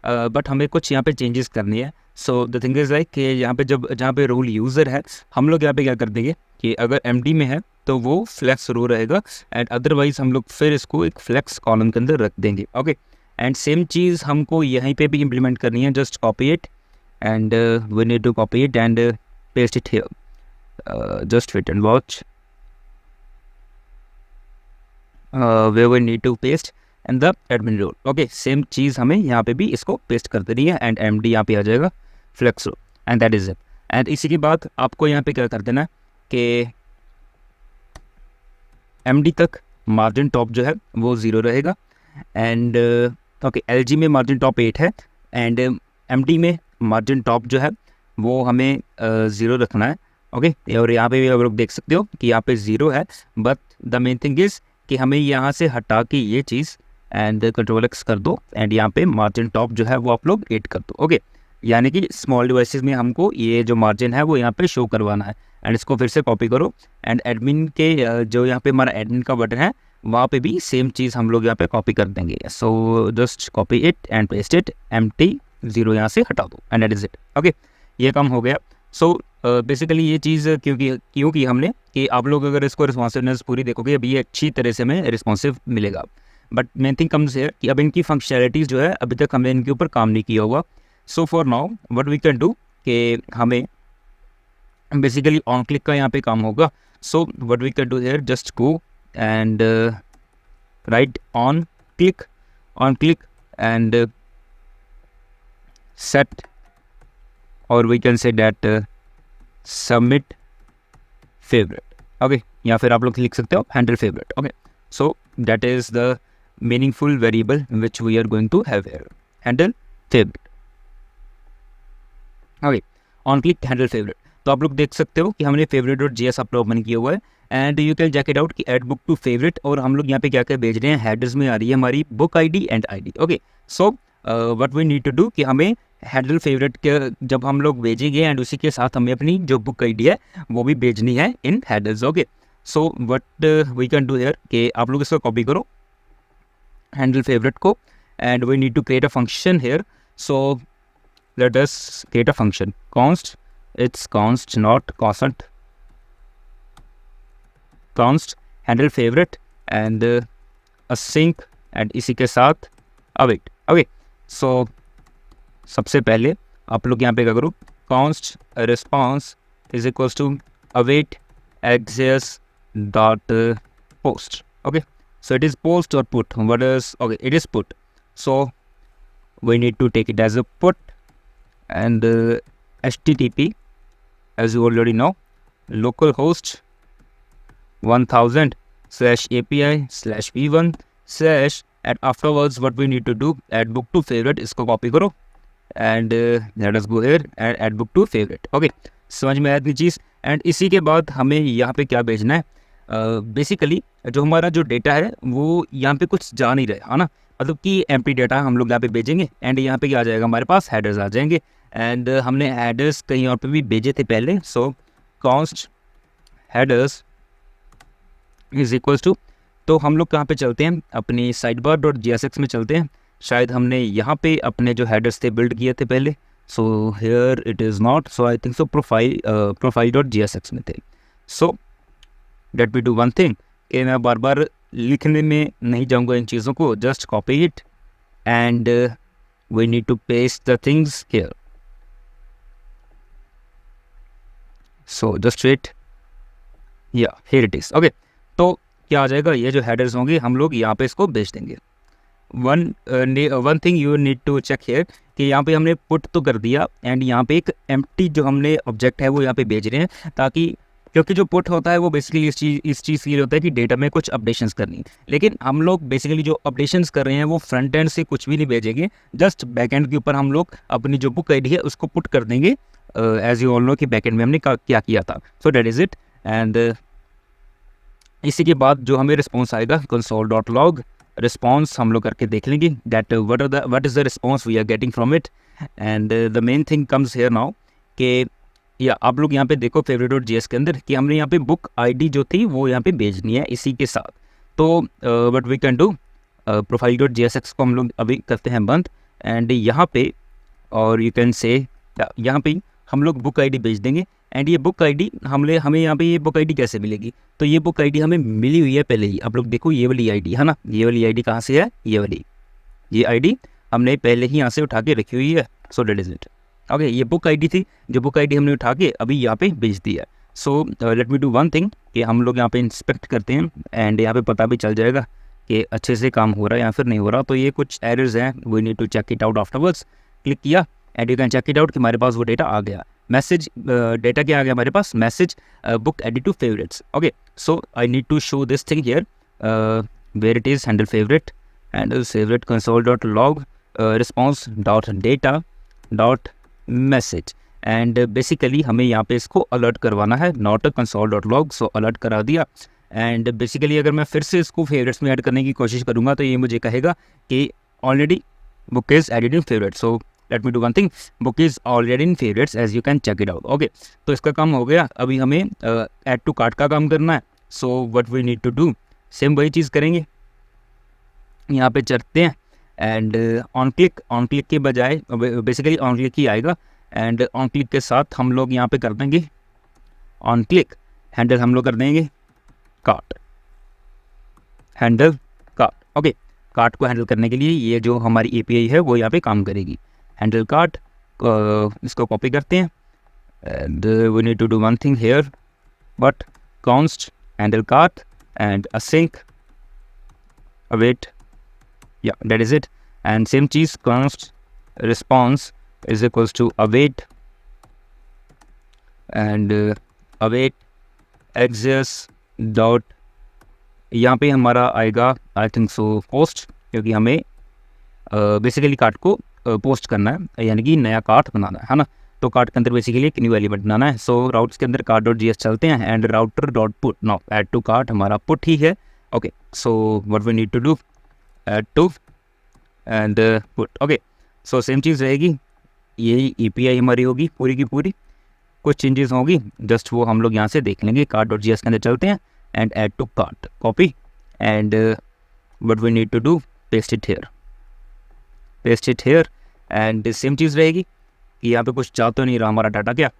But हमें कुछ यहाँ पे चेंजेस करनी है। So the thing is like कि यहाँ पे जहाँ पे रोल यूज़र है, हम लोग यहाँ पे क्या कर देंगे कि अगर एमडी में है तो वो फ्लेक्स रो रहेगा, एंड अदरवाइज हम लोग फिर इसको एक फ्लेक्स कॉलम के अंदर रख देंगे। ओके, एंड सेम चीज़ हमको यहीं पे भी इम्प्लीमेंट करनी है। Just copy it and we need to copy it and paste it here. Just wait and watch where we need to paste and the admin role। Okay, same चीज़ हमें यहाँ पे भी इसको पेस्ट कर देनी है, एंड एमडी यहाँ पे आ जाएगा flex row, and that is it. And इसी के बाद आपको यहाँ पे क्या कर देना है कि एमडी तक मार्जिन टॉप जो है वो 0 रहेगा, एंड ओके एलजी में मार्जिन टॉप 8 है, एंड एमडी में मार्जिन टॉप जो है वो हमें 0 रखना है। ओके, और यहाँ पे भी आप लोग देख सकते हो कि यहाँ पे 0 है, but the main thing is कि हमें यहाँ से हटा के ये चीज़ एंड कंट्रोल एक्स कर दो, एंड यहाँ पे मार्जिन टॉप जो है वो आप लोग 8 कर दो। ओके, यानी कि स्मॉल डिवाइसेस में हमको ये जो मार्जिन है वो यहाँ पे शो करवाना है, एंड इसको फिर से कॉपी करो, एंड एडमिन के जो यहाँ पे हमारा एडमिन का बटन है वहाँ पे भी सेम चीज़ हम लोग यहाँ पे कॉपी कर देंगे। So just copy it and paste it, empty 0 यहाँ से हटा दो, and that is it. Okay, ये काम हो गया। सो बेसिकली ये चीज़ क्योंकि हमने कि आप लोग अगर इसको रिस्पॉन्सिवनेस पूरी देखोगे अभी ये अच्छी तरह से हमें रिस्पॉन्सिव मिलेगा, बट मेन थिंग कम्स है कि अब इनकी फंक्शनैलिटीज़ जो है अभी तक हमने इनके ऊपर काम नहीं किया होगा। So for now what we can do कि हमें बेसिकली ऑन क्लिक का यहाँ पे काम होगा। So what we can do here, just go and right on click and set, और we can say that submit favourite. Okay, या फिर आप लोग लिख सकते हो handle favourite. Okay, so that is the meaningful variable which we are going to have here, handle favourite. Okay, on click handle favourite. तो आप लोग देख सकते हो कि हमने फेवरेट डॉट जीएस अपना ओपन किया हुआ है, and you can check it out कि ऐड बुक टू फेवरेट, और हम लोग यहाँ पे क्या क्या भेज रहे हैं, हेडर्स में आ रही है हमारी book ID and ID. Okay, so what we need to do कि हमें हैंडल फेवरेट के जब हम लोग भेजेंगे एंड उसी के साथ हमें अपनी जो बुक आईडी है वो भी भेजनी है in headers. Okay, so what we can do here कि आप लोग इसको कॉपी करो हैंडल फेवरेट को, and we need to create a function here. So let us create a function const, it's const not constant, const handle favorite and async, and इसी के साथ await। Okay, सो सबसे पहले आप लोग यहाँ पे क्या करो, const response is equals to await access dot post। okay, so it is post or put, what is, okay, it is put, so we need to take it as a put, and http, as you already know, localhost 1000 /API /v1 / and afterwards what we need to do, add book to favorite, इसको copy करो and let us go here and add book to favorite। Okay, समझ में आया इतनी चीज़। And इसी के बाद हमें यहाँ पे क्या भेजना है, बेसिकली जो हमारा जो डेटा है वो यहाँ पे कुछ जा नहीं रहा है ना, मतलब कि एम्प्टी डेटा हम लोग यहाँ पे भेजेंगे, एंड यहाँ पे क्या आ जाएगा, हमारे पास हेडर्स आ जाएंगे, एंड हमने हेडर्स कहीं और पे भी भेजे थे पहले। So const headers is equals to, तो हम लोग कहाँ पे चलते हैं, अपनी साइडबार डॉट जीएसएक्स में चलते हैं, शायद हमने यहाँ पे अपने जो हेडर्स थे बिल्ड किए थे पहले। So here it is not, so I think so profile dot JSX में थे। So that we do one thing कि मैं बार बार लिखने में नहीं जाऊँगा इन चीज़ों को, just copy it and we need to paste the things here. So just wait, या हियर इट इज़। ओके, तो क्या आ जाएगा, ये जो हेडर्स होंगे हम लोग यहाँ पे इसको भेज देंगे। One thing you need to check here कि यहाँ पे हमने पुट तो कर दिया, एंड यहाँ पे एक एम्प्टी जो हमने ऑब्जेक्ट है वो यहाँ पे भेज रहे हैं, ताकि क्योंकि जो पुट होता है वो बेसिकली इस चीज़ के लिए होता है कि डेटा में कुछ अपडेशंस करनी है, लेकिन हम लोग बेसिकली जो अपडेशंस कर रहे हैं वो फ्रंट एंड से कुछ भी नहीं भेजेंगे, जस्ट बैक एंड के ऊपर हम लोग अपनी जो बुक आईडी है उसको पुट कर देंगे, एज यू ऑल नो कि बैक एंड में हमने क्या किया था। सो दैट इज़ इट, एंड इसी के बाद जो हमें रिस्पॉन्स आएगा console.log रिस्पॉन्स हम लोग करके देख लेंगे that what is the response we are getting from it, and the main thing comes here now कि या आप लोग यहाँ पे देखो favorite.js के अंदर कि हमने यहाँ पे बुक आईडी जो थी वो यहाँ पे भेजनी है इसी के साथ। तो व्हाट वी कैन डू, प्रोफाइल.jsx को हम लोग अभी करते हैं बंद, एंड यहाँ पे, और यू कैन से यहाँ पे हम लोग बुक आईडी भेज देंगे। एंड ये बुक आईडी हमें यहाँ पे ये बुक आईडी कैसे मिलेगी, तो ये बुक आईडी हमें मिली हुई है पहले ही। आप लोग देखो ये वाली आईडी है ना, ये वाली आईडी कहाँ से है, ये वाली, ये आईडी हमने पहले ही यहाँ से उठा के रखी हुई है। सो डेट इज इट। ओके, ये बुक आईडी थी, जो बुक आईडी हमने उठा के अभी यहाँ पे भेज दिया। सो let me do one thing कि हम लोग यहाँ पे इंस्पेक्ट करते हैं एंड यहाँ पे पता भी चल जाएगा कि अच्छे से काम हो रहा है या फिर नहीं हो रहा। तो ये कुछ एरर्स हैं, we need to check it out afterwards. Click किया and you can check it out कि हमारे पास वो डेटा आ गया। मैसेज डेटा क्या आ गया हमारे पास, message book added to favourites. Okay, so I need to show this thing here where it is handle favourite and favourite console dot log response dot data dot message. And basically हमें यहाँ पे इसको alert करवाना है, not console dot log. So alert करा दिया। And basically अगर मैं फिर से इसको फेवरेट्स में ऐड करने की कोशिश करूँगा तो ये मुझे कहेगा कि already book is added in favourite. So let me do one thing, book is already in favourites as you can check it out. Okay, तो इसका काम हो गया। अभी हमें ऐड टू कार्ट का काम करना है। So what we need to do, same वही चीज़ करेंगे। यहाँ पे चलते हैं एंड ऑन क्लिक के बजाय बेसिकली ऑन क्लिक ही आएगा। एंड ऑन क्लिक के साथ हम लोग यहाँ पे कर देंगे ऑन क्लिक हैंडल, हम लोग कर देंगे cart, handle cart. Okay, cart को हैंडल करने के लिए ये जो हमारी एपीआई है वो यहाँ पे काम करेगी। हैंडल कार्ट, इसको कॉपी करते हैं and we need to do one thing here, but const handle cart and async await, yeah, that is it। and same cheese const response is equals to await and await access dot, यहाँ पे हमारा आएगा आई think so post, क्योंकि हमें basically cart को post करना है, यानी कि नया कार्ट बनाना है ना। तो कार्ट के अंदर बेसिकली एक न्यू एलिमेंट बनाना है। सो राउट्स के अंदर कार्ट डॉट जी चलते हैं and router dot put, now add to cart हमारा पुट ही है। Okay, so what we need to do, add to and put. Okay, so same चीज़ रहेगी, यही एपीआई हमारी होगी पूरी की पूरी। कुछ चेंजेस होगी जस्ट वो हम लोग यहाँ से देख लेंगे। कार्ट डॉट जी के अंदर चलते हैं and add to cart, copy and what we need to do, paste it here and same चीज़ रहेगी कि यहाँ पे कुछ जा तो नहीं रहा हमारा डाटा क्या।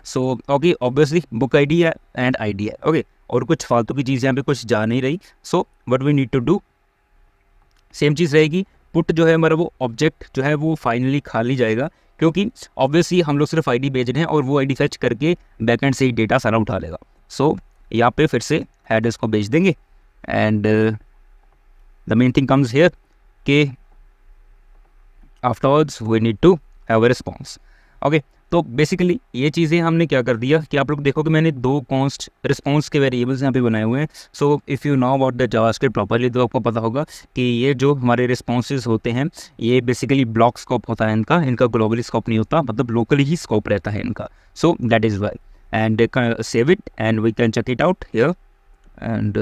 So okay, obviously book ID है एंड आईडी है। ओके, और कुछ फालतू की चीज़ यहाँ पे कुछ जा नहीं रही। So what we need to do, same चीज़ रहेगी। पुट जो है हमारा वो ऑब्जेक्ट जो है वो फाइनली खाली जाएगा, क्योंकि ऑब्वियसली हम लोग सिर्फ आईडी भेज रहे हैं और वो आईडी फैच करके बैकएंड से ही डेटा सारा उठा लेगा। सो यहाँ पे फिर से हेडर्स को भेज देंगे and the main thing comes here कि afterwards we need to have a response. Okay, तो बेसिकली ये चीज़ें हमने क्या कर दिया कि आप लोग देखो कि मैंने दो कॉन्स्ट रिस्पॉन्स के वेरिएबल्स यहाँ पे बनाए हुए हैं। सो if you know about the JavaScript properly तो आपको पता होगा कि ये जो हमारे रिस्पॉन्सेज होते हैं ये बेसिकली ब्लॉक स्कोप होता है इनका ग्लोबली स्कोप नहीं होता, मतलब लोकली ही स्कोप रहता है इनका। So that is why and save it and we can check it out here and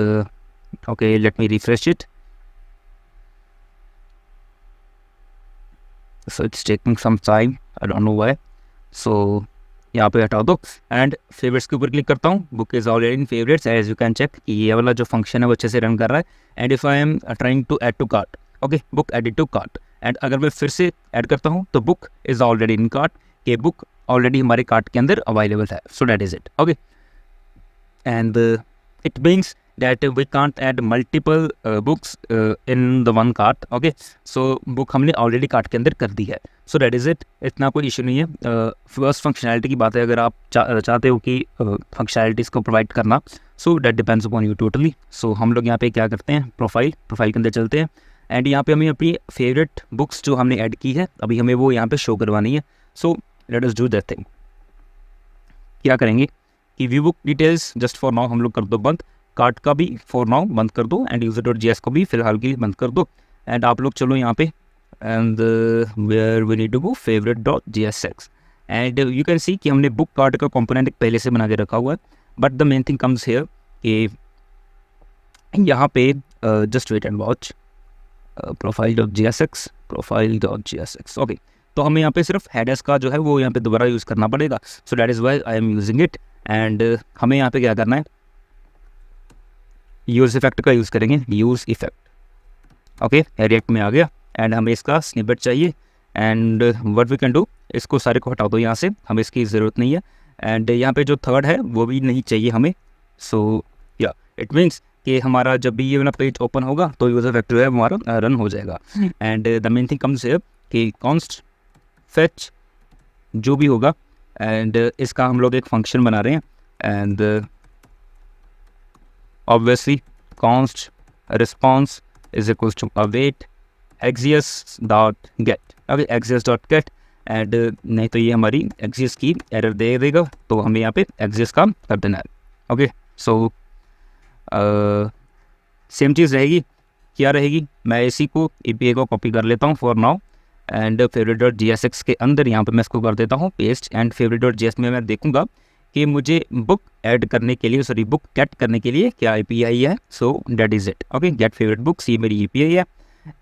okay, let me refresh it. So it's taking some time, I don't know why। So यहाँ पे हटा दो and favourites के ऊपर click करता हूँ। Book is already in favourites as you can check कि ये वाला जो फंक्शन है वो अच्छे से रन कर रहा है। And if I am trying to add to cart, okay, book added to cart, and अगर मैं फिर से ऐड करता हूँ तो book is already in cart, के बुक ऑलरेडी हमारे कार्ट के अंदर अवेलेबल है। So that is it. Okay, and it means that we can't add multiple books in the one cart। okay, so book हमने already cart के अंदर कर दी है। so that is it, इतना कोई इशू नहीं है। फर्स्ट फंक्शनैलिटी की बात है, अगर आप चाहते हो कि फंक्शनैलिटीज़ को प्रोवाइड करना, so that depends upon you totally। so हम लोग यहाँ पे क्या करते हैं, प्रोफाइल के अंदर चलते हैं एंड यहाँ पे हमें अपनी फेवरेट बुक्स जो हमने ऐड की है अभी हमें वो यहाँ पे शो करवानी है। so let us do that thing। क्या करेंगे कि view book details just for now हम लोग कर दो बंद, कार्ट का भी फॉर नाउ बंद कर दो एंड यूजर डॉट जी को भी फिलहाल के लिए बंद कर दो। एंड आप लोग चलो यहाँ पे and where we need to go favourite dot G and you can see कि हमने बुक कार्ट का कंपोनेंट पहले से बना के रखा हुआ है। But the main thing comes here कि यहाँ पे just wait and watch profile dot G. Okay, तो हमें यहाँ पे सिर्फ हेडर्स का जो है वो यहाँ पे दोबारा यूज़ करना पड़ेगा। So that is why I am using it एंड हमें यहाँ पे क्या करना है, यूज़ इफेक्ट का यूज़ करेंगे, यूज़ इफेक्ट। ओके, रिएक्ट में आ गया एंड हमें इसका स्निपेट चाहिए and what we can do, इसको सारे को हटा दो यहाँ से, हमें इसकी ज़रूरत नहीं है। एंड यहाँ पे जो थर्ड है वो भी नहीं चाहिए हमें। सो या इट मीन्स कि हमारा जब भी ये वाला पेज ओपन होगा तो यूज़र फैक्ट्री है हमारा रन हो जाएगा। And the main thing comes here कि कॉन्स्ट फेच जो भी होगा, एंड इसका हम लोग एक फंक्शन बना रहे हैं। And obviously const response is equals to await axios.get, okay axios.get। And नहीं तो ये हमारी axios की एरर दे देगा, तो हमें यहाँ पे axios का कर देना है। ओके सो सेम चीज़ रहेगी, क्या रहेगी, मैं इसी को API को कॉपी कर लेता हूँ फॉर नाउ। एंड favorite.jsx के अंदर यहाँ पे मैं इसको कर देता हूँ पेस्ट। एंड favorite.js में मैं देखूँगा कि मुझे बुक ऐड करने के लिए, सॉरी बुक गेट करने के लिए क्या API है। So that is it. Okay get favourite books, ये मेरी API है।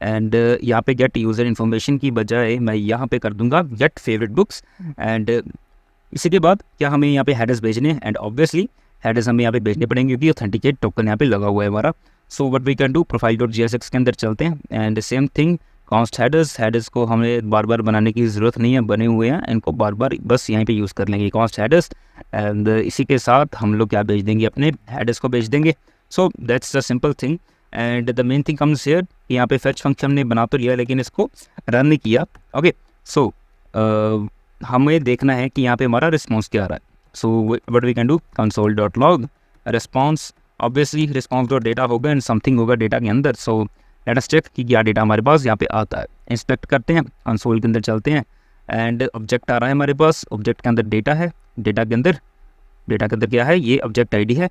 एंड यहाँ पे गेट यूज़र इन्फॉर्मेशन की बजाय मैं यहाँ पे कर दूंगा गेट फेवरेट बुक्स। एंड इसी के बाद क्या हमें यहाँ पे हेडर्स भेजने हैं, एंड ऑब्वियसली हेडर्स हमें यहाँ पे भेजने पड़ेंगे क्योंकि ऑथेंटिकेट टोकन यहाँ पे लगा हुआ है हमारा। So what we can do, प्रोफाइल.jsx के अंदर चलते हैं। And same thing const headers को हमें बार बार बनाने की ज़रूरत नहीं है, बने हुए हैं, इनको बार बार बस यहीं पे यूज़ कर लेंगे कॉन्स्ट हेडर्स। एंड इसी के साथ हम लोग क्या भेज देंगे, अपने हेडर्स को भेज देंगे। So that's the simple thing. And the main thing comes here, यहाँ पे फेच फंक्शन हमने बना तो लिया लेकिन इसको रन नहीं किया। ओके सो हमें देखना है कि यहाँ पे हमारा रिस्पॉन्स क्या आ रहा है। So what we can do, console.log response, obviously response.data होगा एंड समथिंग होगा डेटा के अंदर। सो लेट अस चेक कि क्या डेटा हमारे पास यहाँ पे आता है। इंस्पेक्ट करते हैं, कंसोल के अंदर चलते हैं। एंड ऑब्जेक्ट आ रहा है हमारे पास, ऑब्जेक्ट के अंदर डेटा है, डेटा के अंदर क्या है, ये ऑब्जेक्ट ID है।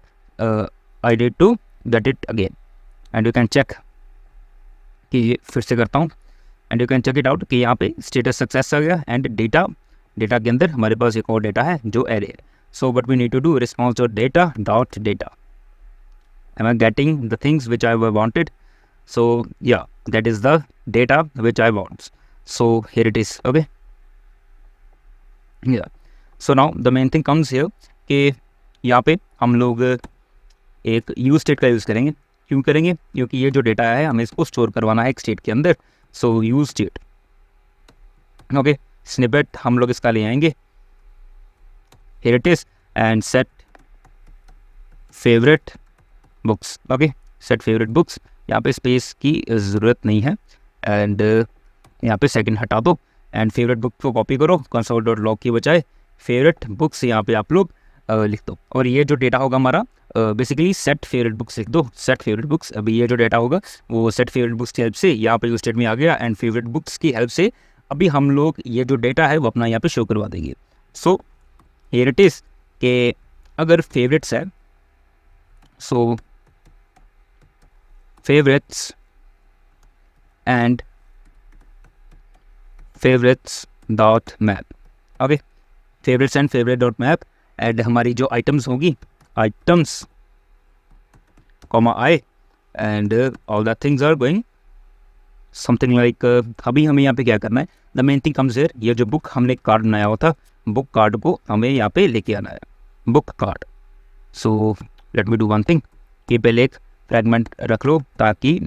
I need to get it again and you can check कि ये फिर से करता हूँ। And you can check it out कि यहाँ पे स्टेटस सक्सेस आ गया। एंड डेटा के अंदर हमारे पास एक और डेटा है जो एरे है। So what we need to do, response.data am I getting the things which I wanted? So yeah, that is the data which I want. So here it is. Okay, yeah, so now the main thing comes here कि यहाँ पे हम लोग एक use state का use करेंगे। क्यों करेंगे, क्योंकि ये जो डेटा है हमें इसको स्टोर करवाना है एक स्टेट के अंदर। सो यूज स्टेट, ओके स्निपेट हम लोग इसका ले आएंगे, here it is. And set favourite books, okay set favourite books, यहाँ पे स्पेस की ज़रूरत नहीं है। एंड यहाँ पे सेकंड हटा दो एंड फेवरेट बुक को कॉपी करो, console.log की बजाय फेवरेट बुक्स यहाँ पे आप लोग लिख दो। और ये जो डेटा होगा हमारा बेसिकली सेट फेवरेट बुक्स लिख दो, सेट फेवरेट बुक्स। अभी ये जो डेटा होगा वो सेट फेवरेट बुक्स की हेल्प से यहाँ पे यूज स्टेट में आ गया। एंड फेवरेट बुक्स की हेल्प से अभी हम लोग ये जो डेटा है वो अपना यहाँ पे शो करवा देंगे। सो हियर इट इज़ कि अगर फेवरेट्स है, so favorites and favorites.map, okay favorites and favorite.map। And हमारी जो आइटम्स होगी, items I and all that things are going something like. अभी हमें यहाँ पे क्या करना है, the main thing comes here, ये जो बुक हमने कार्ड बनाया हुआ था, बुक कार्ड को हमें यहाँ पे लेके आना है, book card. So let me do one thing, ये पहले एक फ्रेगमेंट रख लो ताकि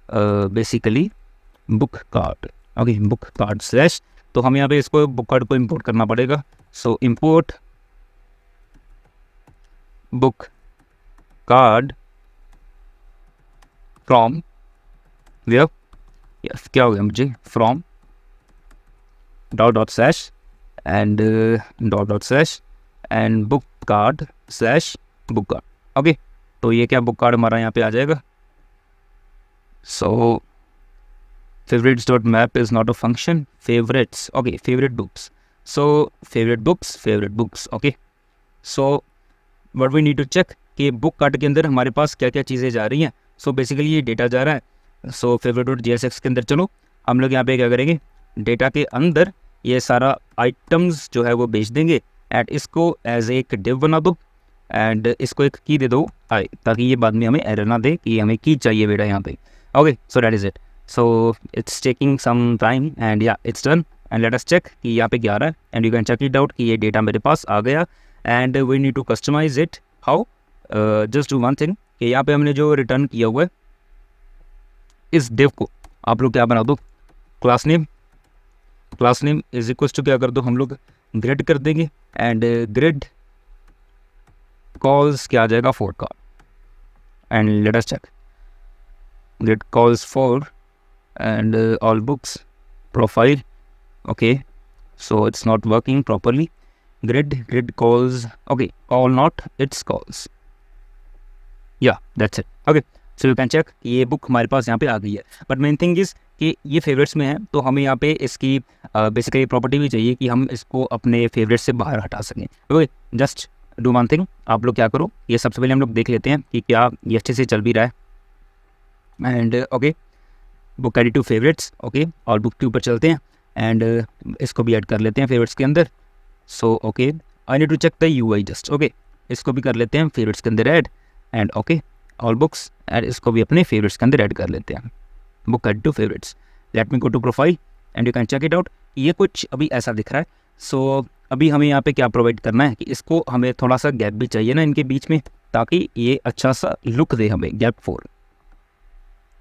basically book card, okay book card slash, तो हम यहाँ पे इसको बुक कार्ड को इंपोर्ट करना पड़ेगा। So import book card from where, क्या हो गया मुझे, from dot slash and dot slash and book card slash book card. Okay तो ये क्या बुक कार्ड हमारा यहाँ पे आ जाएगा। सो favorites.map is not a function, favorites, okay favorite books, so favorite books, okay so what we need to check कि book card के अंदर हमारे पास क्या क्या चीज़ें जा रही हैं। सो बेसिकली ये डेटा जा रहा है। सो favorite.jsx के अंदर चलो हम लोग यहाँ पे क्या करेंगे, डेटा के अंदर ये सारा आइटम्स जो है वो बेच देंगे। एंड इसको एज एक डिव बना दो एंड इसको एक की दे दो आई, ताकि ये बाद में हमें एरर ना दे कि हमें की चाहिए बेटा यहाँ पे। Okay so that is it. So it's taking some time and yeah it's done. And let us check कि यहाँ पे क्या आ रहा है। And you can check it out कि ये डेटा मेरे पास आ गया। And we need to customize it. How, just do one thing कि यहाँ पे हमने जो रिटर्न किया हुआ है इस डिव को आप लोग क्या बना दो, class name class name is equal to क्या कर दो हम लोग ग्रिड कर देंगे, एंड ग्रिड कॉल्स क्या आ जाएगा 4 का, and let us check grid cols 4 and all books profile. Okay, so it's not working properly. Grid calls, okay, call not, it's calls. Yeah, that's it. Okay, so you can check ये book हमारे पास यहाँ पे आ गई है, but main thing is कि ये favourites में है, तो हमें यहाँ पे इसकी बेसिकली प्रॉपर्टी भी चाहिए कि हम इसको अपने फेवरेट से बाहर हटा सकें. Okay, just do one thing, आप लोग क्या करो, ये सबसे पहले हम लोग देख लेते हैं कि क्या ये अच्छे से चल भी रहा है. And okay, book added to favourites. Okay, और बुक के ऊपर चलते हैं एंड इसको भी ऐड कर लेते हैं फेवरेट्स के अंदर. So okay, I need to check the UI just. Okay, इसको भी कर लेते हैं फेवरेट्स के अंदर add, and okay all books, and इसको भी अपने फेवरेट्स के अंदर ऐड कर लेते हैं. Book add to favourites. Let me go to profile and you can check it out. ये कुछ अभी ऐसा दिख रहा है. सो अभी हमें यहाँ पे क्या प्रोवाइड करना है कि इसको हमें थोड़ा सा गैप भी चाहिए ना इनके बीच में, ताकि ये अच्छा सा लुक दे हमें, gap 4.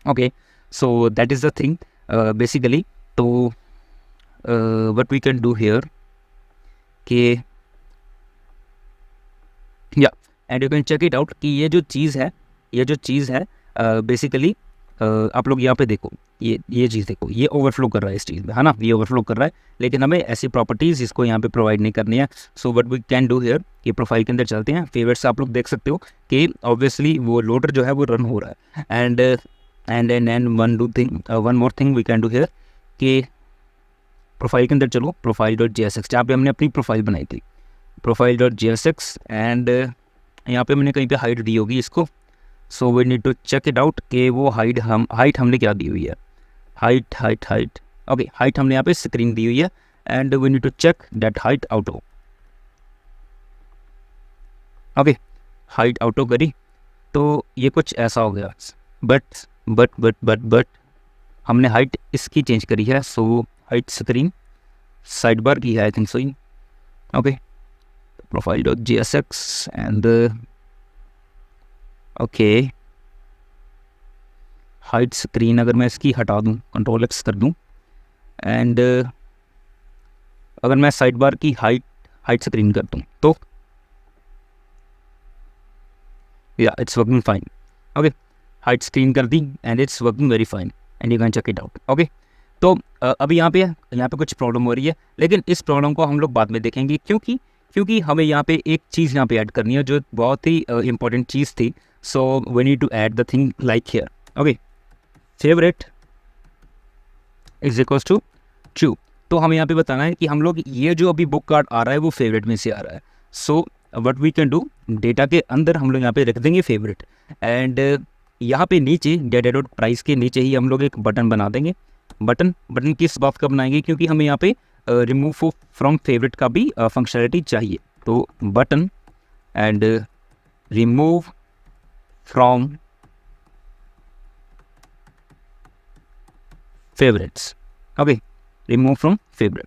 Okay, so that is the thing basically. तो what we can do here कि yeah, and you can check it out कि ये जो चीज़ है बेसिकली आप लोग यहाँ पे देखो, ये चीज़ देखो, ये ओवरफ्लो कर रहा है इस चीज़ में, है ना, ये ओवरफ्लो कर रहा है, लेकिन हमें ऐसी प्रॉपर्टीज़ इसको यहाँ पे प्रोवाइड नहीं करनी है. So what we can do here कि प्रोफाइल के अंदर चलते हैं. फेवरेट्स आप लोग देख सकते हो कि ऑब्वियसली वो लोडर जो है वो रन हो रहा है. And one more thing we can do here कि प्रोफाइल के अंदर चलो, profile.jsx जहाँ पे हमने अपनी प्रोफाइल बनाई थी, profile.jsx, एंड यहाँ पे मैंने कहीं पे हाइट दी होगी इसको. So we need to check it out कि वो हाइट हमने क्या दी हुई है. हाइट ओके, हाइट हमने यहाँ पे स्क्रीन दी हुई है, and we need to check that height auto. Okay, height auto करी तो ये कुछ ऐसा हो गया. बट हमने हाइट इसकी चेंज करी है. So height screen side bar की है आई think so. Okay, profile.jsx and okay height screen अगर मैं इसकी हटा दूं, Ctrl+X कर दूं, एंड अगर मैं साइड बार की हाइट स्क्रीन कर दूं तो yeah it's working fine. Okay, height screen कर दी and it's working very fine, and you can check it out. Okay, तो अभी यहाँ पे कुछ प्रॉब्लम हो रही है, लेकिन इस प्रॉब्लम को हम लोग बाद में देखेंगे, क्योंकि हमें यहाँ पे एक चीज़ यहाँ पे ऐड करनी है जो बहुत ही इंपॉर्टेंट चीज़ थी. So we need to add the thing like here. Okay, favourite is equals to true. तो हमें यहाँ पे बताना है कि हम लोग ये जो अभी बुक कार्ड आ रहा है वो फेवरेट में से आ रहा है. So what we can do, data के अंदर हम लोग यहाँ पे रख देंगे फेवरेट, एंड यहाँ पे नीचे डेटा डॉट प्राइस के नीचे ही हम लोग एक बटन बना देंगे. बटन किस बात का बनाएंगे, क्योंकि हमें यहाँ पे रिमूव फ्रॉम फेवरेट का भी फंक्शनलिटी चाहिए. तो button and remove from favourites. Okay, remove from favourite,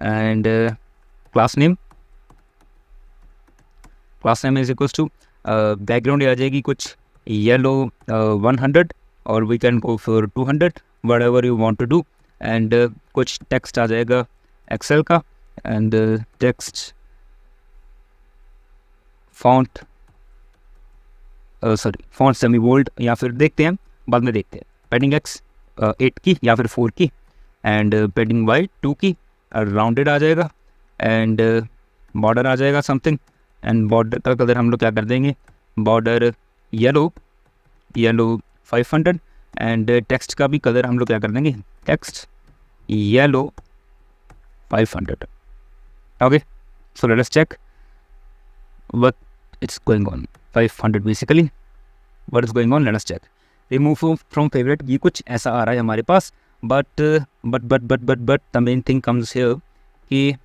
and class name is equals to background आ जाएगी कुछ येलो 100, और we can go for 200, whatever you want to do, and कुछ text आ जाएगा एक्सेल का, and text font semi bold, या फिर देखते हैं बाद में देखते हैं पैडिंग X 8 की या फिर 4 की, एंड पैडिंग Y 2 की, राउंडेड आ जाएगा, एंड बॉर्डर आ जाएगा समथिंग, एंड बॉर्डर का कलर हम लोग क्या कर देंगे, बॉर्डर येलो 500, एंड टेक्स्ट का भी कलर हम लोग क्या कर देंगे, text yellow 500. Okay, so let us check what it's going on. 500 basically what is going on, let us check. Remove from favourite, ये कुछ ऐसा आ रहा है हमारे पास, but the main thing comes here कि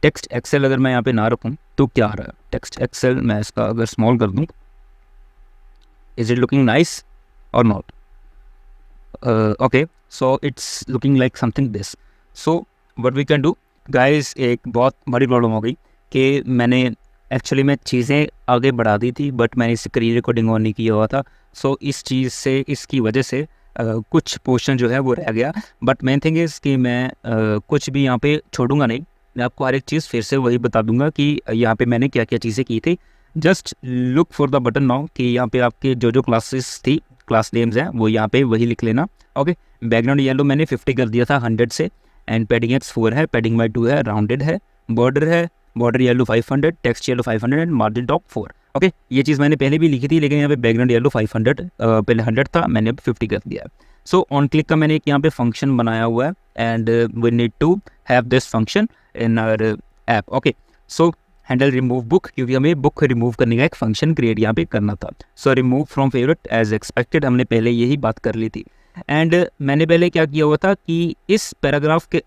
टेक्स्ट एक्सेल अगर मैं यहाँ पे ना रखूँ तो क्या आ रहा है. टेक्स्ट एक्सेल मैं इसका अगर स्मॉल कर दूँ, इज इट लुकिंग नाइस और not? Okay, so it's looking like something this. So what we can do guys, एक बहुत बड़ी प्रॉब्लम हो गई कि मैंने एक्चुअली में चीज़ें आगे बढ़ा दी थी, बट मैंने स्क्रीन रिकॉर्डिंग ऑन नहीं किया हुआ था. सो इस चीज़ से, इसकी वजह से कुछ पोर्शन जो है वो रह गया, बट मेन थिंग इज़ कि मैं कुछ भी यहाँ पे छोड़ूंगा नहीं, मैं आपको हर एक चीज़ फिर से वही बता दूंगा कि यहाँ पे मैंने क्या क्या चीज़ें की थी। Just look for the button now कि यहाँ पे आपके जो जो क्लासेस थी, क्लास नेम्स हैं वो यहाँ पे वही लिख लेना। ओके, बैकग्राउंड येलो मैंने 50 कर दिया था 100 से, एंड पैडिंग एक्स 4 है, पैडिंग वाई 2 है, राउंडेड है, बॉर्डर है, border yellow 500, text yellow 500 and margin top 4। Okay, ये चीज़ मैंने पहले भी लिखी थी, लेकिन यहाँ पे बैकग्राउंड येलो 500 पहले 100 था, मैंने अब 50 कर दिया है। सो ऑन क्लिक का मैंने एक यहाँ पे फंक्शन बनाया हुआ है, and we need to have this function in our app. Okay, so handle remove book, क्योंकि हमें बुक रिमूव करने का एक फंक्शन क्रिएट यहाँ पे करना था। So remove from favourite as expected, हमने पहले यही बात कर ली थी। एंड मैंने पहले क्या किया हुआ था कि इस पैराग्राफ के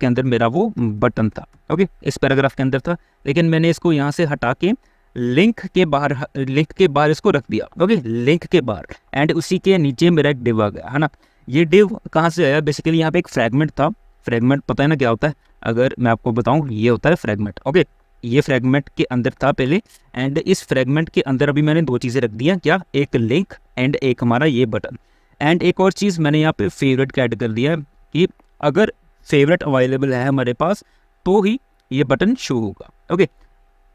अंदर मेरा वो बटन था। ओके, इस पैराग्राफ के अंदर था, लेकिन मैंने इसको यहाँ से हटा के लिंक के बाहर इसको रख दिया। ओके, लिंक के बाहर, एंड उसी के नीचे मेरा एक डिव आ गया, है ना। ये डिव कहाँ से आया? बेसिकली यहाँ पे एक फ्रैगमेंट था। फ्रैगमेंट पता है ना क्या होता है? अगर मैं आपको बताऊँ, ये होता है फ्रैगमेंट। ओके, ये फ्रैगमेंट के अंदर था पहले, एंड इस फ्रैगमेंट के अंदर अभी मैंने दो चीज़ें रख दी हैं, क्या? एक लिंक एंड एक हमारा ये बटन। एंड एक और चीज़ मैंने यहाँ पे फेवरेट का ऐड कर दिया है कि अगर फेवरेट अवेलेबल है हमारे पास तो ही ये बटन शो होगा। ओके,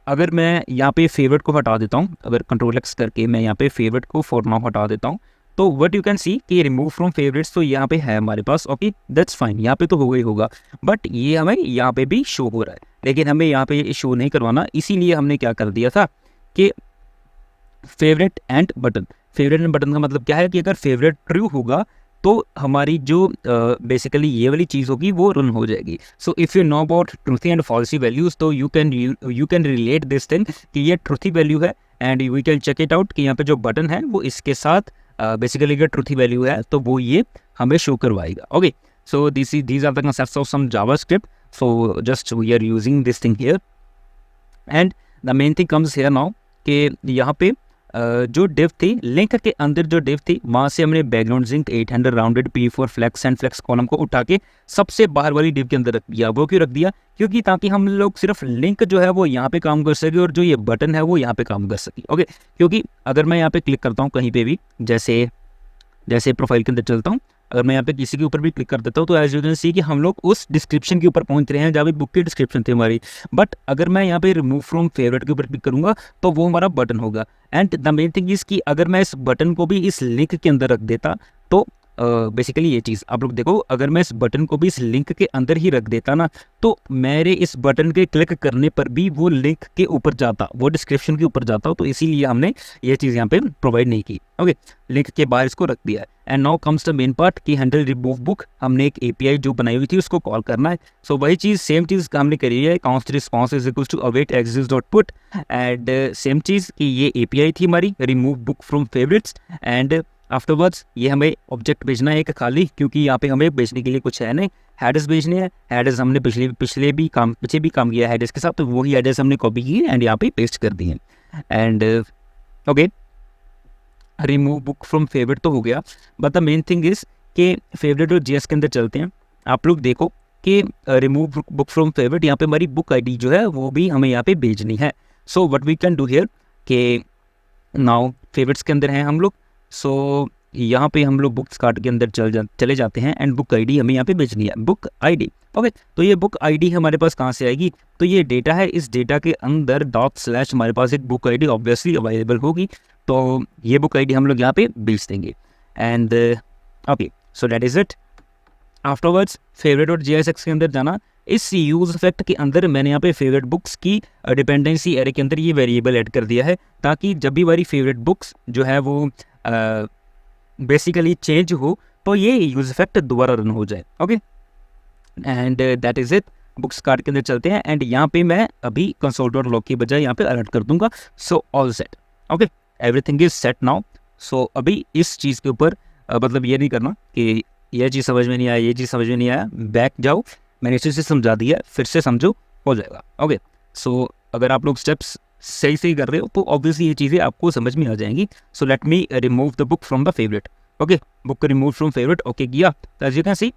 अगर मैं यहाँ पे फेवरेट को हटा देता हूँ, अगर कंट्रोल एक्स करके मैं यहाँ पे फेवरेट को फॉर नाउ हटा देता हूँ, तो व्हाट यू कैन सी कि रिमूव फ्रॉम फेवरेट्स तो यहाँ पे है हमारे पास। ओके, दैट्स फाइन, यहाँ पे तो होगा ही होगा, बट ये हमें यहाँ पे भी शो हो रहा है, लेकिन हमें यहाँ पे शो नहीं करवाना। इसीलिए हमने क्या कर दिया था कि फेवरेट एंड बटन का मतलब क्या है कि अगर फेवरेट ट्रू होगा तो हमारी जो बेसिकली ये वाली चीज़ होगी वो रन हो जाएगी। So if you know about truthy and falsy values, तो you can relate this thing कि ये ट्रूथी वैल्यू है, and we can check it out कि यहाँ पे जो बटन है वो इसके साथ बेसिकली अगर ट्रूथी वैल्यू है तो वो ये हमें शो करवाएगा। Okay, so these are the concepts of some JavaScript. So just we are using this thing here, and the main thing comes here now कि यहाँ पे जो डिव थी, लिंक के अंदर जो डिव थी, वहाँ से हमने background zinc 800 rounded P4 flex and flex column को उठा के सबसे बाहर वाली डिव के अंदर रख दिया। वो क्यों रख दिया? क्योंकि ताकि हम लोग सिर्फ लिंक जो है वो यहाँ पे काम कर सके और जो ये बटन है वो यहाँ पे काम कर सके। ओके, क्योंकि अगर मैं यहाँ पे क्लिक करता हूँ कहीं पे भी, जैसे प्रोफाइल के अंदर चलता हूँ, अगर मैं यहाँ पे किसी के ऊपर भी क्लिक कर देता हूँ तो एज यू कैन सी कि हम लोग उस डिस्क्रिप्शन के ऊपर पहुँच रहे हैं जहाँ पे बुक की डिस्क्रिप्शन थी हमारी। बट अगर मैं यहाँ पे रिमूव फ्रॉम फेवरेट के ऊपर क्लिक करूँगा तो वो हमारा बटन होगा। And the main thing is कि अगर मैं इस बटन को भी इस लिंक के अंदर रख देता तो बेसिकली ये चीज़ आप लोग देखो, अगर मैं इस बटन को भी इस लिंक के अंदर ही रख देता ना, तो मेरे इस बटन के क्लिक करने पर भी वो लिंक के ऊपर जाता, वो डिस्क्रिप्शन के ऊपर जाता। तो इसीलिए हमने ये चीज़ यहाँ पे प्रोवाइड नहीं की। ओके, लिंक के बाहर इसको रख दिया है। And now comes the main part कि हैंडल रिमूव बुक, हमने एक API जो बनाई हुई थी उसको कॉल करना है। सो वही चीज़, सेम चीज़ हमने करी है, const response is equals to await axios dot put, and same चीज़ कि ये API थी हमारी remove book from favourites, and afterwards ये हमें ऑब्जेक्ट भेजना है एक खाली, क्योंकि यहाँ पे हमें भेजने के लिए कुछ है नहीं। हेडर्स भेजने हैं, हेडर्स हमने पीछे भी काम किया हेडर्स के साथ, तो वही हेडर्स हमने कॉपी किए एंड यहाँ पे पेस्ट कर दिए। And okay, remove book from favourite तो हो गया, but the main thing is कि फेवरेट और JS के अंदर चलते हैं। आप लोग देखो कि रिमूव बुक फ्रॉम फेवरेट, यहाँ पे हमारी बुक ID जो है वो भी हमें यहाँ पे भेजनी है। So what we can do here कि नाउ फेवरेट्स के अंदर हैं हम लोग, सो यहाँ पे हम लोग बुक्स कार्ड के अंदर चले जाते हैं, एंड बुक ID हमें यहाँ पे भेजनी है, बुक ID। ओके, तो ये बुक ID हमारे पास कहाँ से आएगी? तो ये डेटा है, इस डेटा के अंदर / हमारे पास एक बुक ID ऑब्वियसली अवेलेबल होगी, तो ये बुक ID हम लोग यहाँ पे भेज देंगे। And okay, so that is it. Afterwards favourite और JSX के अंदर जाना। इस यूज इफेक्ट के अंदर मैंने यहाँ पे फेवरेट बुक्स की डिपेंडेंसी एरे के अंदर ये वेरिएबल ऐड कर दिया है, ताकि जब भी हमारी फेवरेट बुक्स जो है वो बेसिकली चेंज हो तो ये यूज इफेक्ट दोबारा रन हो जाए। Okay, and that is it. Books card के अंदर चलते हैं, एंड यहाँ पे मैं अभी कंसोल.log की बजाय यहाँ पे अलर्ट कर दूंगा। So all set, okay, everything is set now. सो अभी इस चीज़ के ऊपर मतलब ये नहीं करना कि यह चीज़ समझ में नहीं आया, ये चीज़ समझ में नहीं आया, बैक जाओ, मैंने इसी से समझा दिया, फिर से समझो, हो जाएगा। ओके, सो अगर आप लोग स्टेप्स सही कर रहे हो तो ऑब्वियसली ये चीज़ें आपको समझ में आ जाएंगी। So let me remove the book from the favourite. Okay, book remove from favourite, okay किया, तो as you can see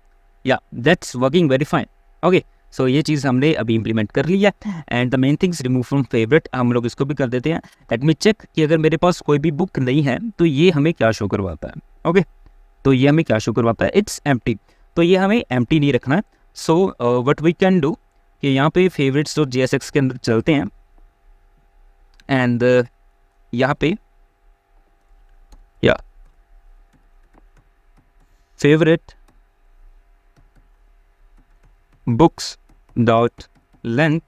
yeah that's working very fine. Okay, so ये चीज़ हमने अभी इंप्लीमेंट कर लिया। And the main things remove from favourite, हम लोग इसको भी कर देते हैं। लेट मी चेक कि अगर मेरे पास कोई भी बुक नहीं है तो ये हमें क्या शो करवाता है। ओके, तो ये हमें क्या शो करवाता है, इट्स एम्प्टी। तो ये हमें एम्प्टी नहीं रखना है। So what we can do कि यहाँ पे फेवरेट्स जो JSX के अंदर चलते हैं एंड यहाँ पे या favourite books dot length,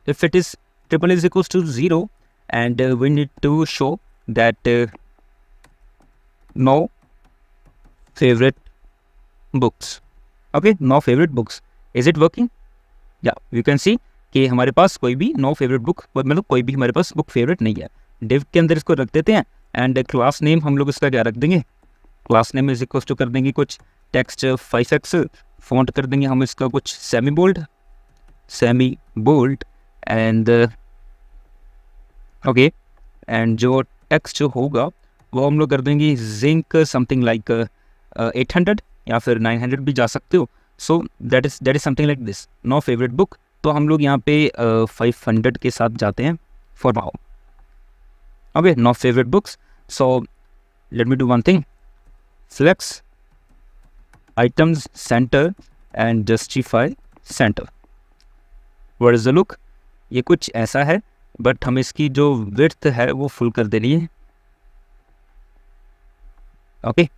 if it is triple is equals to 0 and we need to show that no favorite books. Okay, no favorite books. Is it working? Yeah, you can see कि हमारे पास कोई भी no favorite book, मतलब कोई भी हमारे पास book favourite नहीं है। div के अंदर इसको रख देते हैं एंड क्लास नेम हम लोग इसका क्या रख देंगे, class name is equals to कर देंगे कुछ टेक्स्ट 5x, फॉन्ट कर देंगे हम इसका कुछ semi bold and okay, and जो टेक्स्ट जो होगा वो हम लोग कर देंगे जिंक समथिंग लाइक 800 या फिर 900 भी जा सकते हो। So that is something like this, no favourite book. तो हम लोग यहाँ पे 500 के साथ जाते हैं for now. Okay, no favourite books. So let me do one thing, flex items centre and justify centre. What is the look, ये कुछ ऐसा है बट हमें इसकी जो विड्थ है वो फुल कर देनी है। ओके,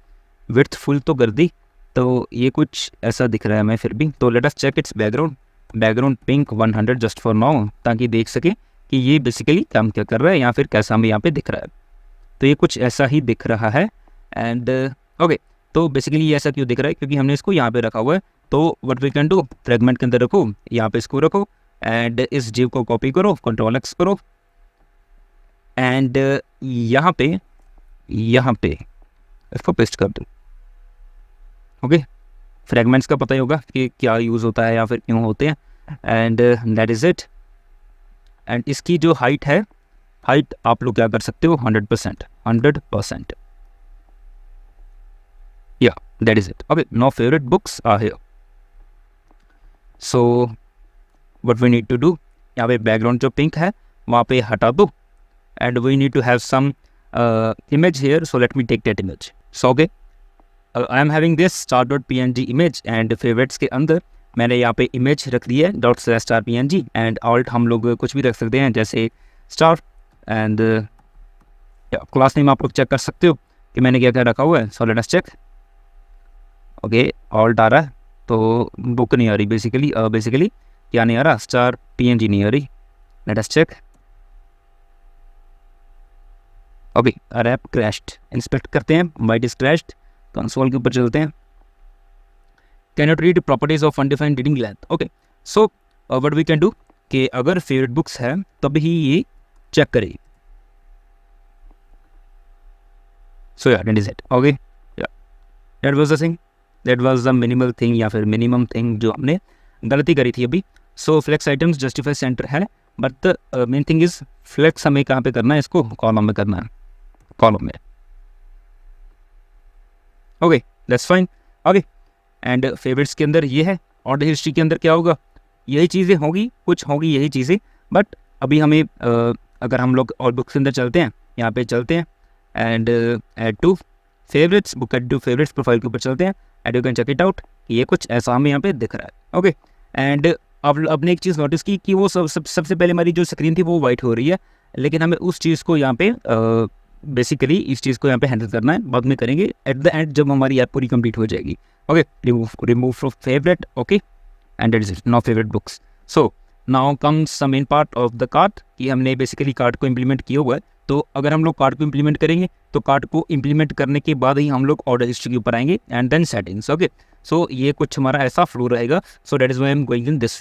विड्थ फुल तो कर दी, तो ये कुछ ऐसा दिख रहा है हमें फिर भी। तो let us check its background pink 100 just for now, ताकि देख सके कि ये बेसिकली काम क्या कर रहा है या फिर कैसा हमें यहाँ पे दिख रहा है। तो ये कुछ ऐसा ही दिख रहा है एंड ओके, तो बेसिकली ये ऐसा क्यों दिख रहा है, क्योंकि हमने इसको यहाँ पे रखा हुआ है। तो what we can do, fragment के अंदर रखो, यहाँ पे इसको रखो एंड इस div को कॉपी करो, Ctrl+X करो एंड यहाँ पे इसको पेस्ट कर दो। ओके, फ्रेगमेंट्स का पता ही होगा कि क्या यूज़ होता है या फिर क्यों होते हैं and that is it. And इसकी जो हाइट है, हाइट आप लोग क्या कर सकते हो, 100%। या that is it. Okay, no favourite books are here. So what we need to do, यहाँ पे बैकग्राउंड जो पिंक है वहाँ पे हटा दो and we need to have some image here. So let me take that image. So okay, I am having this star.png image and favourites के अंदर मैंने यहाँ पे इमेज रख दी है ./star.png एंड ऑल्ट हम लोग कुछ भी रख सकते हैं जैसे स्टार एंड क्लास नेम आप लोग चेक कर सकते हो कि मैंने क्या क्या रखा हुआ है। So let us check. Okay, alt आ रहा है तो बुक नहीं आ रही, बेसिकली क्या नहीं आ रहा, star.png नहीं आ रही। Let us check. ओके, अरे ऐप क्रैश्ड, इंस्पेक्ट करते हैं, वाइट इज क्रैश्ड। कंसोल के ऊपर चलते हैं, can not read properties of undefined reading length. Okay, so what we can do कि अगर फेवरेट बुक्स है तब ही ये चेक करेगी। सो या दैट इज इट। ओके, या that was the thing, that was the minimal thing या फिर मिनिमम थिंग जो हमने गलती करी थी अभी। So flex items justify centre है but main thing is flex हमें कहाँ पे करना है, इसको कॉलम में करना है, कॉलम में। Okay, that's fine. Okay, and favourites के अंदर ये है, ऑर्डर हिस्ट्री के अंदर क्या होगा, यही चीज़ें होगी, कुछ होगी यही चीज़ें। बट अभी हमें अगर हम लोग और बुक्स के अंदर चलते हैं, यहाँ पे चलते हैं and add to favourites, book add to favourites profile के ऊपर चलते हैं and you can check it out. ये कुछ ऐसा हमें यहाँ पे दिख रहा है। ओके, एंड अब आपने एक चीज़ नोटिस की कि वो सबसे पहले हमारी जो स्क्रीन थी वो वाइट हो रही है, लेकिन हमें उस चीज़ को यहाँ पे बेसिकली इस चीज़ को यहाँ पे हैंडल करना है, बाद में करेंगे एट द एंड जब हमारी ऐप पूरी कंप्लीट हो जाएगी। Okay, remove from favourite. Okay, and that is it, no favourite books. So now comes the main part of the cart कि हमने बेसिकली कार्ट को इम्प्लीमेंट किया हुआ है। तो अगर हम लोग कार्ट को इम्प्लीमेंट करेंगे तो कार्ट को इम्प्लीमेंट करने के बाद ही हम लोग ऑर्डर हिस्ट्री के ऊपर आएंगे and then settings. Okay, so ये कुछ हमारा ऐसा फ्लो रहेगा। सो that is why I am going in this